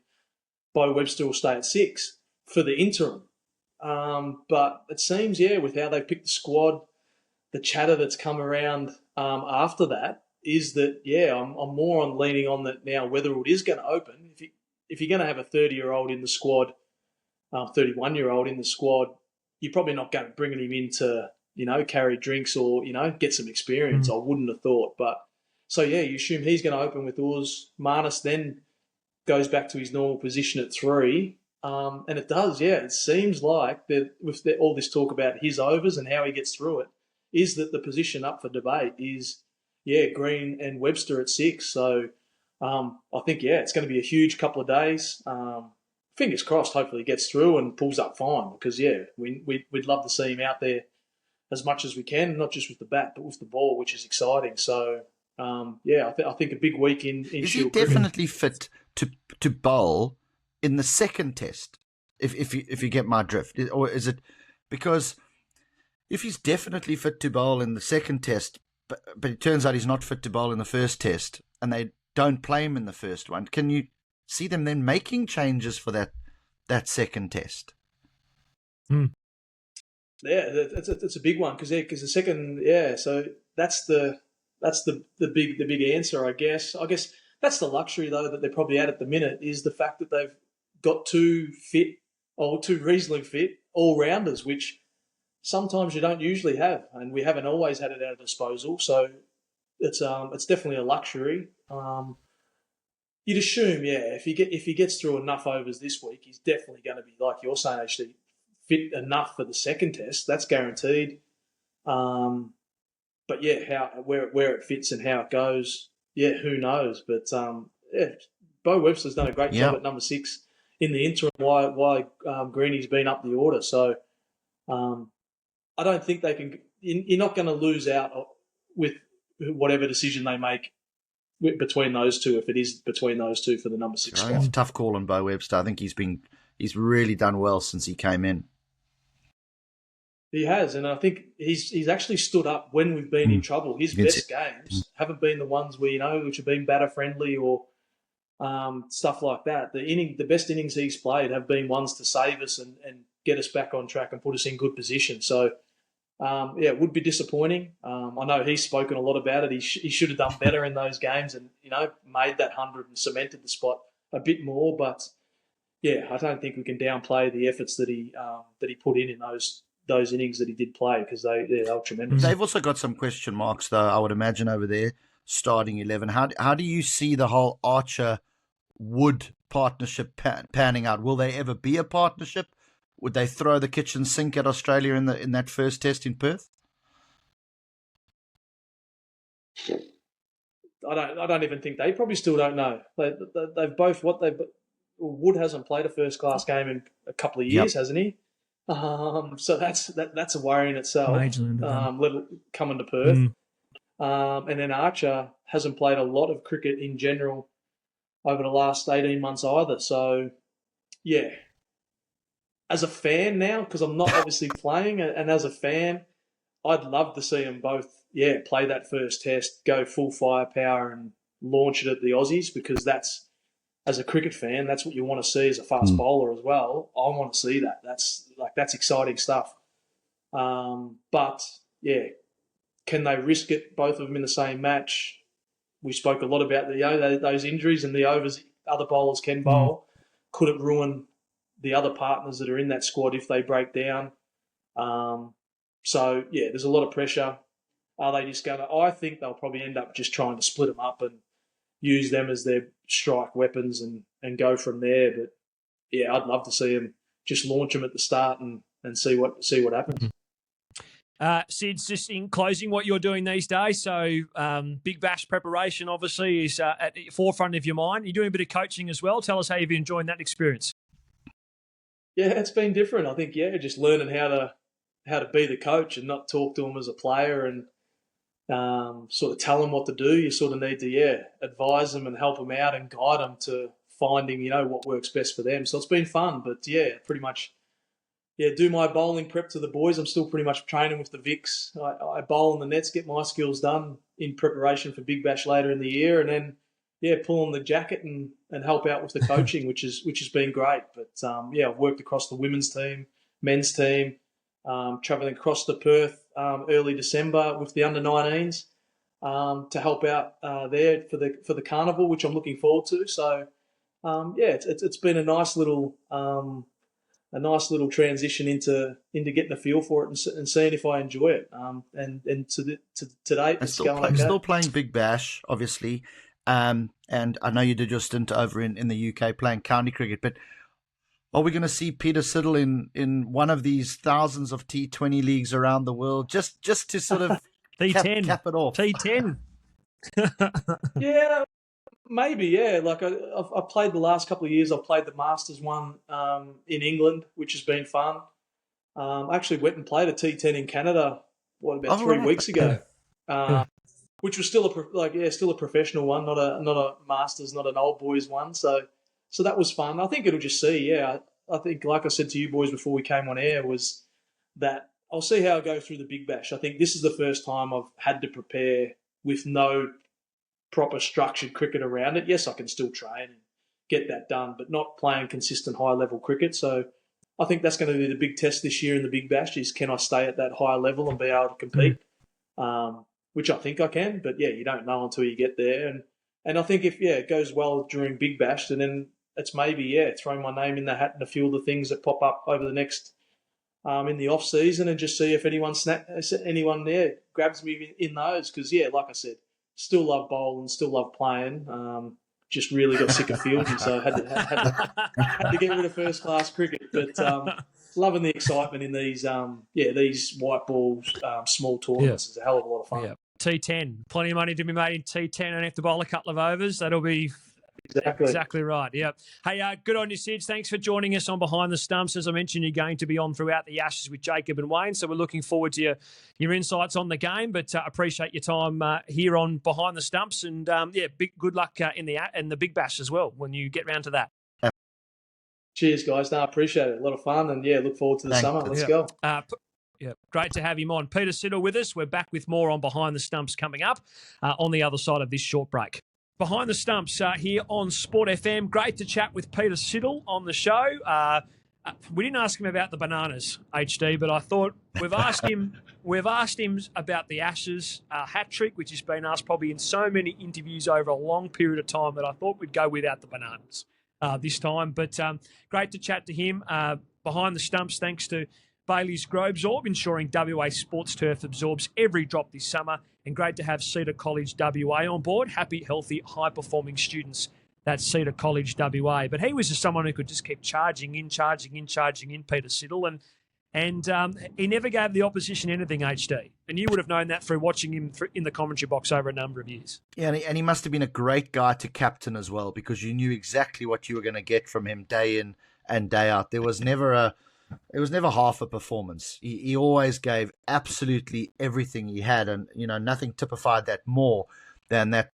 Bo Webster will stay at 6 for the interim. But it seems, with how they picked the squad, the chatter that's come around after that is that, I'm more on leaning on that now. Weatherwood is going to open. If you're going to have a 30-year-old in the squad, 31-year-old in the squad, you're probably not going to bring him in to, carry drinks or, get some experience. I wouldn't have thought. But so, you assume he's going to open with Uz. Marnus then goes back to his normal position at 3. And it does, it seems like that with all this talk about his overs and how he gets through it, is that the position up for debate is, Green and Webster at 6. So I think, it's going to be a huge couple of days. Fingers crossed, hopefully he gets through and pulls up fine because, we'd love to see him out there as much as we can, not just with the bat, but with the ball, which is exciting. So, I think a big week in Is Shield he definitely fit to bowl in the second test, if you get my drift? Or is it because if he's definitely fit to bowl in the second test, but it turns out he's not fit to bowl in the first test, and they don't play him in the first one, can you see them then making changes for that second test? Yeah, it's a big one because the second, so that's the big answer, I guess. I guess that's the luxury though that they're probably at the minute is the fact that they've got two reasonably fit all rounders, which sometimes you don't usually have, and we haven't always had it at our disposal. So it's definitely a luxury. You'd assume, if he gets through enough overs this week, he's definitely going to be, like you're saying, actually fit enough for the second test. That's guaranteed. But where it fits and how it goes, who knows? But Bo Webster's done a great job at number 6 in the interim. Why Greeny's been up the order? So I don't think they can. You're not going to lose out with whatever decision they make between those two, if it is between those two for the number 6 spot. It's a tough call on Bo Webster. I think he's really done well since he came in. He has, and I think he's actually stood up when we've been in trouble. His best games haven't been the ones which have been batter friendly or stuff like that. The best innings he's played have been ones to save us and get us back on track and put us in good position. So it would be disappointing. I know he's spoken a lot about it. He should have done better in those games and made that 100 and cemented the spot a bit more. But I don't think we can downplay the efforts that he put in those innings that he did play because they were tremendous. They've also got some question marks though, I would imagine, over there starting 11. How do you see the whole Archer-Wood partnership panning out? Will they ever be a partnership? Would they throw the kitchen sink at Australia in that first test in Perth? I don't even think they probably still don't know. They've both Wood hasn't played a first class game in a couple of years, hasn't he? So that's a worry in itself. Coming to Perth, and then Archer hasn't played a lot of cricket in general over the last 18 months either. So as a fan now, because I'm not obviously playing, and as a fan, I'd love to see them both, play that first test, go full firepower and launch it at the Aussies, because that's, as a cricket fan, that's what you want to see as a fast bowler as well. I want to see that. That's exciting stuff. But, can they risk it, both of them in the same match? We spoke a lot about those injuries and the overs other bowlers can bowl. Could it ruin the other partners that are in that squad if they break down? So, there's a lot of pressure. Are they just going to... I think they'll probably end up just trying to split them up and use them as their strike weapons and go from there. But, I'd love to see them just launch them at the start and see what happens. Sid's, just in closing, what you're doing these days. So Big Bash preparation, obviously, is at the forefront of your mind. You're doing a bit of coaching as well. Tell us how you've enjoyed that experience. Yeah, it's been different. I think, just learning how to how to be the coach and not talk to them as a player and sort of tell them what to do. You sort of need to, advise them and help them out and guide them to finding, what works best for them. So it's been fun, but pretty much, do my bowling prep to the boys. I'm still pretty much training with the Vics. I bowl in the nets, get my skills done in preparation for Big Bash later in the year, and then, pull on the jacket and help out with the coaching, which has been great. But, I've worked across the women's team, men's team, travelling across to Perth early December with the under-19s to help out there for the carnival, which I'm looking forward to. So, it's been a nice little transition into getting a feel for it and seeing if I enjoy it. And to date, it's going okay. Still playing Big Bash, obviously. And I know you did your stint over in the UK playing county cricket, but are we going to see Peter Siddle in one of these thousands of T20 leagues around the world just to sort of T10. cap it off? T10. Yeah, maybe, yeah. Like I've played the last couple of years. I've played the Masters one in England, which has been fun. I actually went and played a T10 in Canada, about 3 weeks ago, which was still a professional one, not a Masters, not an old boys one. So that was fun. I think it'll just see, I think, like I said to you boys before we came on air, was that I'll see how I go through the Big Bash. I think this is the first time I've had to prepare with no proper structured cricket around it. Yes, I can still train and get that done, but not playing consistent high-level cricket. So I think that's going to be the big test this year in the Big Bash is, can I stay at that high level and be able to compete, which I think I can. But, you don't know until you get there. And I think if, it goes well during Big Bash, then it's maybe, throwing my name in the hat and a few of the things that pop up over the next in the off season, and just see if anyone there grabs me in those. Because like I said, still love bowling, still love playing. Just really got sick of fielding, so had to get rid of first class cricket. But loving the excitement in these these white ball small tournaments is a hell of a lot of fun. Yeah. T10, plenty of money to be made in T10, and have to bowl a couple of overs. That'll be exactly right. Yeah. Hey, good on you, Sid. Thanks for joining us on Behind the Stumps. As I mentioned, you're going to be on throughout the Ashes with Jacob and Wayne, so we're looking forward to your insights on the game. But appreciate your time here on Behind the Stumps, and good luck in the Big Bash as well when you get round to that. Cheers, guys. No, I appreciate it. A lot of fun, and look forward to the summer. Let's go. Great to have him on. Peter Siddle with us. We're back with more on Behind the Stumps coming up on the other side of this short break. Behind the Stumps here on Sport FM. Great to chat with Peter Siddle on the show. We didn't ask him about the bananas, HD, but I thought we've asked him about the Ashes hat trick, which has been asked probably in so many interviews over a long period of time that I thought we'd go without the bananas this time. But great to chat to him. Behind the Stumps, thanks to Bailey's Grovesorb, ensuring WA Sports Turf absorbs every drop this summer. And great to have Cedar College WA on board. Happy, healthy, high-performing students. That's Cedar College WA. But he was just someone who could just keep charging in, Peter Siddle. And he never gave the opposition anything, HD. And you would have known that through watching him in the commentary box over a number of years. Yeah, and he must have been a great guy to captain as well, because you knew exactly what you were going to get from him day in and day out. It was never half a performance. He always gave absolutely everything he had, and nothing typified that more than that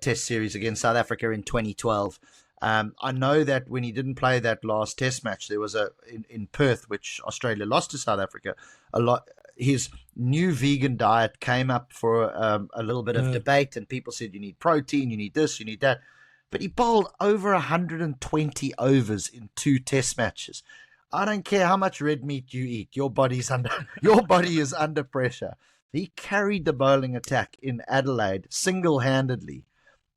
Test series against South Africa in 2012. I know that when he didn't play that last Test match, there was in Perth, which Australia lost to South Africa. His new vegan diet came up for a little bit of debate, and people said you need protein, you need this, you need that. But he bowled over 120 overs in 2 Test matches. I don't care how much red meat you eat. Your body is under pressure. He carried the bowling attack in Adelaide single-handedly,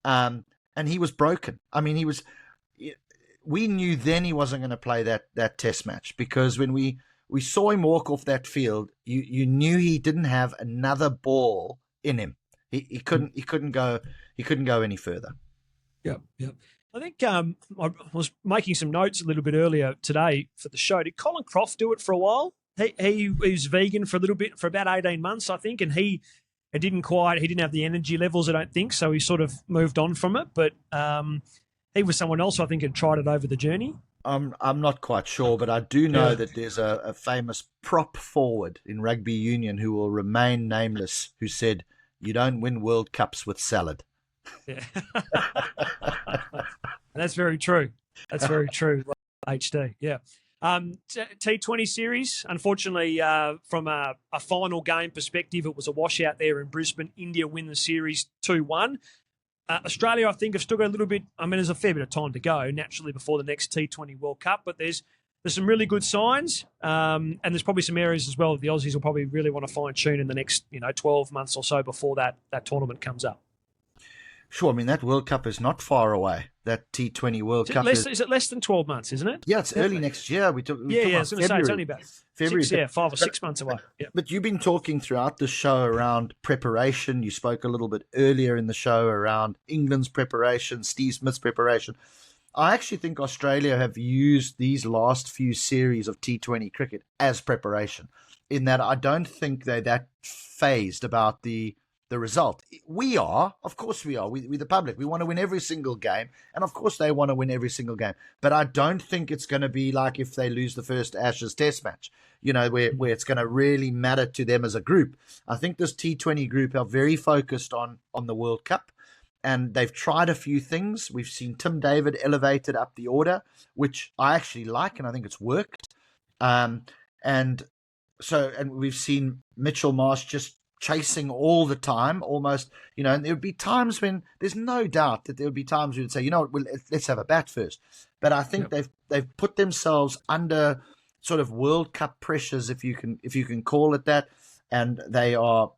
and he was broken. I mean, we knew then he wasn't going to play that Test match, because when we saw him walk off that field, you knew he didn't have another ball in him. He couldn't go any further. Yep. I think I was making some notes a little bit earlier today for the show. Did Colin Croft do it for a while? He was vegan for a little bit, for about 18 months, I think, and he didn't have the energy levels, I don't think, so he sort of moved on from it. But he was someone else, I think, had tried it over the journey. I'm not quite sure, but I do know Yeah. that there's a famous prop forward in rugby union who will remain nameless who said, "You don't win World Cups with salad." Yeah. That's very true. That's very true. HD, yeah. T20 series, unfortunately, from a final game perspective, it was a washout there in Brisbane. India win the series 2-1. Australia, I think, have still got a little bit. I mean, there's a fair bit of time to go, naturally, before the next T20 World Cup. But there's some really good signs, and there's probably some areas as well that the Aussies will probably really want to fine tune in the next 12 months or so before that tournament comes up. Sure, I mean, that World Cup is not far away. That T20 World Cup is it less than 12 months, isn't it? Yeah, it's early next year. I was going to say, it's only about February. 5 or 6 months away. Yeah. But you've been talking throughout the show around preparation. You spoke a little bit earlier in the show around England's preparation, Steve Smith's preparation. I actually think Australia have used these last few series of T20 cricket as preparation, in that I don't think they're that phased about the result. We are, of course we are. We the public. We want to win every single game, and of course they want to win every single game. But I don't think it's going to be like if they lose the first Ashes Test match, where it's going to really matter to them as a group. I think this T20 group are very focused on the World Cup, and they've tried a few things. We've seen Tim David elevated up the order, which I actually like, and I think it's worked. And we've seen Mitchell Marsh just chasing all the time, almost, and there would be times when there's no doubt that there would be times we would say, let's have a bat first. But I think they've put themselves under sort of World Cup pressures, if you can call it that, and they are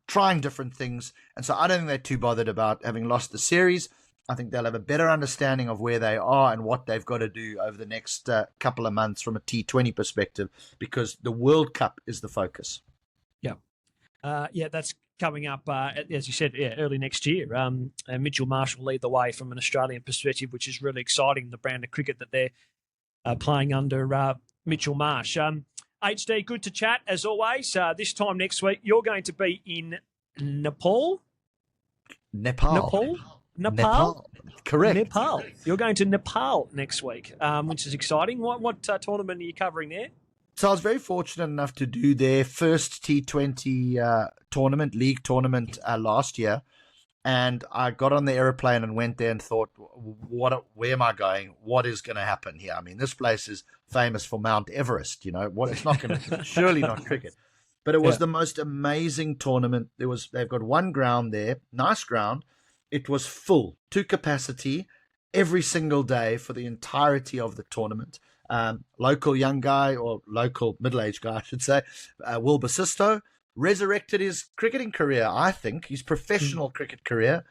trying different things. And so I don't think they're too bothered about having lost the series. I think they'll have a better understanding of where they are and what they've got to do over the next couple of months from a T20 perspective, because the World Cup is the focus. That's coming up, as you said, early next year. Mitchell Marsh will lead the way from an Australian perspective, which is really exciting, the brand of cricket that they're playing under Mitchell Marsh. HD, good to chat, as always. This time next week, you're going to be in Nepal? Nepal. Correct. Nepal. You're going to Nepal next week, which is exciting. What tournament are you covering there? So I was very fortunate enough to do their first T20 tournament, league tournament last year. And I got on the aeroplane and went there and thought, where am I going? What is going to happen here? I mean, this place is famous for Mount Everest, it's not going to, surely not cricket. But it was the most amazing tournament. They've got one ground there, nice ground. It was full to capacity every single day for the entirety of the tournament. Local young guy, or local middle-aged guy, I should say, Will Basisto, resurrected his cricketing career, I think, his professional cricket career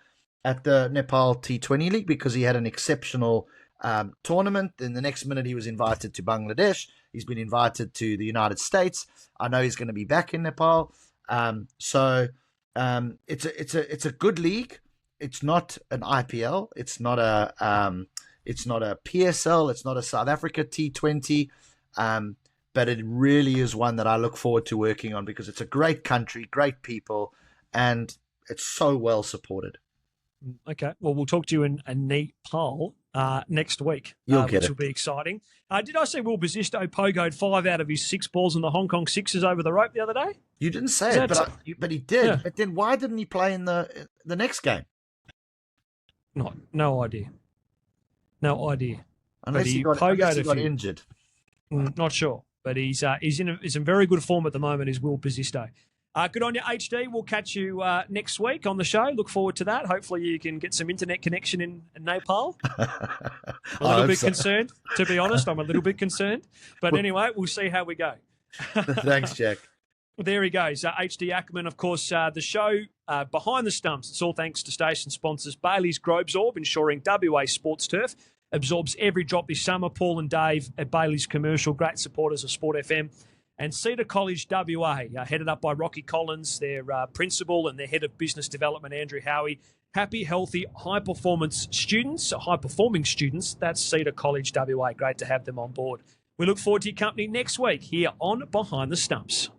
at the Nepal T20 League, because he had an exceptional tournament. Then the next minute he was invited to Bangladesh. He's been invited to the United States. I know he's going to be back in Nepal. So it's a good league. It's not an IPL. It's not a PSL. It's not a South Africa T20. But it really is one that I look forward to working on, because it's a great country, great people, and it's so well supported. Okay. Well, we'll talk to you in Nepal next week, which will be exciting. Did I see Will Basisto pogoed 5 out of his 6 balls in the Hong Kong Sixers over the rope the other day? You didn't say it, but he did. Yeah. But then why didn't he play in the next game? No idea. No idea. Unless he got injured. Not sure. But he's in very good form at the moment, is Will Basisto. Good on you, HD. We'll catch you next week on the show. Look forward to that. Hopefully you can get some internet connection in Nepal. A little bit concerned, to be honest. I'm a little bit concerned. But anyway, we'll see how we go. Thanks, Jack. Well, there he goes. HD Ackerman, of course, the show Behind the Stumps. It's all thanks to station sponsors Bailey's Grobesorb, ensuring WA Sports Turf absorbs every drop this summer. Paul and Dave at Bailey's Commercial, great supporters of Sport FM. And Cedar College WA, headed up by Rocky Collins, their principal, and their head of business development, Andrew Howie. Happy, healthy, high-performing students. That's Cedar College WA. Great to have them on board. We look forward to your company next week here on Behind the Stumps.